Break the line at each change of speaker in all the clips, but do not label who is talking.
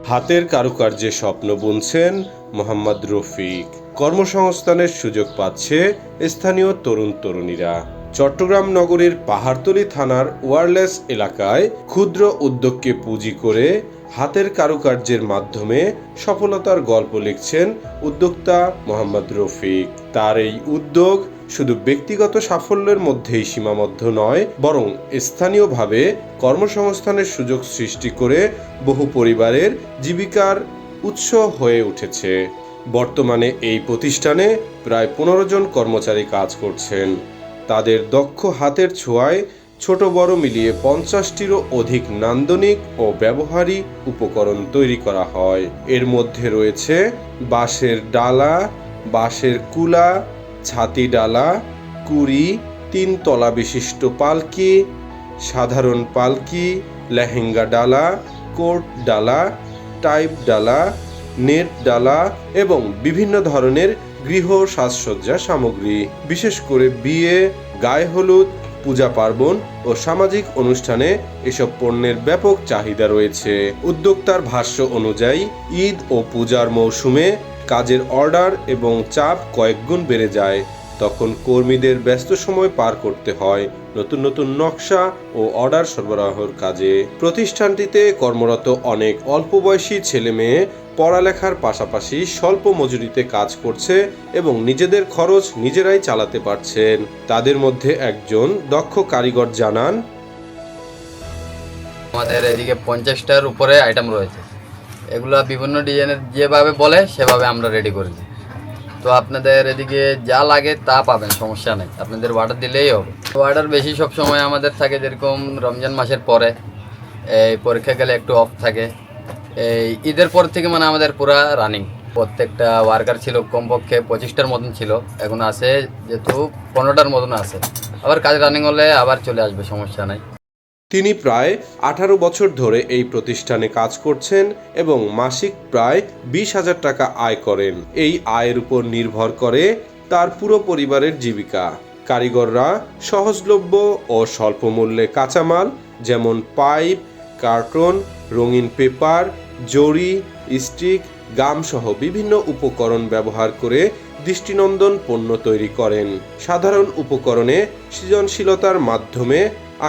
হাতের কারুকার্যে স্বপ্ন বুনছেন মোহাম্মদ রফিক। কর্মসংস্থানের সুযোগ পাচ্ছে স্থানীয় তরুণ তরুণীরা। চট্টগ্রাম নগরীর পাহাড়তলী থানার ওয়্যারলেস এলাকায় ক্ষুদ্র উদ্যোগকে পুঁজি করে হাতের কারুকার্যের মাধ্যমে সফলতার গল্প লিখছেন উদ্যোক্তা মোহাম্মদ রফিক। তার এই উদ্যোগ শুধু ব্যক্তিগত সাফল্যের মধ্যেই সীমাবদ্ধ নয়, বরং স্থানীয়ভাবে কর্মসংস্থানের সুযোগ সৃষ্টি করে বহু পরিবারের জীবিকার উৎস হয়ে উঠেছে। বর্তমানে এই প্রতিষ্ঠানে প্রায় 15 জন কর্মচারী কাজ করছেন। তাদের দক্ষ হাতের ছোঁয়ায় ছোট বড় মিলিয়ে 50টিরও অধিক নান্দনিক ও ব্যবহারী উপকরণ তৈরি করা হয়। এর মধ্যে রয়েছে বাঁশের ডালা, বাঁশের কুলা, ছাতি ডালা, কুড়ি, 3 তলা বিশিষ্ট পালকি, সাধারণ পালকি, লেহেঙ্গা ডালা, কোট ডালা, টাইপ ডালা, নেট ডালা এবং বিভিন্ন ধরনের গৃহ সাজসজ্জা সামগ্রী। বিশেষ করে বিয়ে, গায়ে হলুদ, পূজা পার্বণ ও সামাজিক অনুষ্ঠানে এসব পণ্যের ব্যাপক চাহিদা রয়েছে। উদ্যোক্তার ভাষ্য অনুযায়ী ঈদ ও পূজার মৌসুমে কাজের অর্ডার এবং চাপ কয়েকগুণ বেড়ে যায়। তখন কর্মীদের ব্যস্ত সময় পার করতে হয় নতুন নতুন নকশা ও অর্ডার সরবরাহের কাজে। প্রতিষ্ঠানটিতে কর্মরত অনেক অল্প বয়সী ছেলে মেয়ে পড়ালেখার পাশাপাশি স্বল্প মজুরিতে কাজ করছে এবং নিজেদের খরচ নিজেরাই চালাতে পারছেন। তাদের মধ্যে একজন দক্ষ কারিগর জানান,
আমাদের এদিকে 50টার উপরে আইটেম রয়েছে। এগুলা বিভিন্ন ডিজাইনের যেভাবে বলে সেভাবে আমরা রেডি করি। তো আপনাদের এদিকে যা লাগে তা পাবেন, সমস্যা নেই, আপনাদের অর্ডার দিলেই হবে। অর্ডার বেশি সব সময় আমাদের থাকে, যেরকম রমজান মাসের পরে, এই পরীক্ষা গেলে একটু অফ থাকে। এই ঈদের পর থেকে মানে আমাদের পুরা রানিং। প্রত্যেকটা ওয়ার্কার ছিল কমপক্ষে 25টার মতন ছিল, এখন আছে যেহেতু 15টার মতন আছে। আবার কাজ রানিং হলে আবার চলে আসবে, সমস্যা নাই।
তিনি প্রায় 18 বছর ধরে এই প্রতিষ্ঠানে কাজ করছেন এবং মাসিক প্রায় 20,000 টাকা আয় করেন। এই আয়ের উপর নির্ভর করে তার পুরো পরিবারের জীবিকা। কারিগররা সহজলভ্য ও স্বল্প মূল্যে কাঁচামাল যেমন পাইপ, কার্টন, রঙিন পেপার, জরি, স্টিক, গাম সহ বিভিন্ন উপকরণ ব্যবহার করে দৃষ্টিনন্দন পণ্য তৈরি করেন। সাধারণ উপকরণে সৃজনশীলতার মাধ্যমে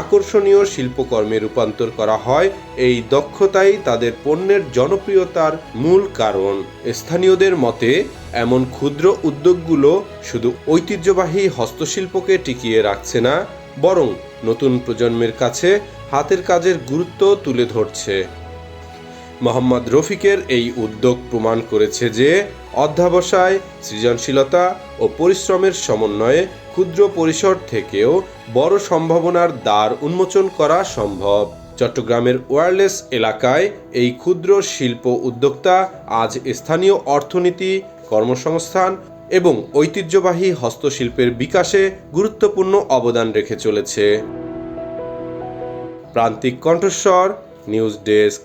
আকর্ষণীয় শিল্পকর্মে রূপান্তর করা হয়। এই দক্ষতাই তাদের পণ্যের জনপ্রিয়তার মূল কারণ। স্থানীয়দের মতে এমন ক্ষুদ্র উদ্যোগগুলো শুধু ঐতিহ্যবাহী হস্তশিল্পকে টিকিয়ে রাখছে না, বরং নতুন প্রজন্মের কাছে হাতের কাজের গুরুত্ব তুলে ধরছে। মোহাম্মদ রফিকের এই উদ্যোগ প্রমাণ করেছে যে অধ্যবসায়, সৃজনশীলতা ও পরিশ্রমের সমন্বয়ে ক্ষুদ্র পরিসর থেকেও বড় সম্ভাবনার দ্বার উন্মোচন করা সম্ভব। চট্টগ্রামের ওয়্যারলেস এলাকায় এই ক্ষুদ্র শিল্প উদ্যোক্তা আজ স্থানীয় অর্থনীতি, কর্মসংস্থান এবং ঐতিহ্যবাহী হস্তশিল্পের বিকাশে গুরুত্বপূর্ণ অবদান রেখে চলেছে। প্রান্তিক কণ্ঠস্বর, নিউজ ডেস্ক।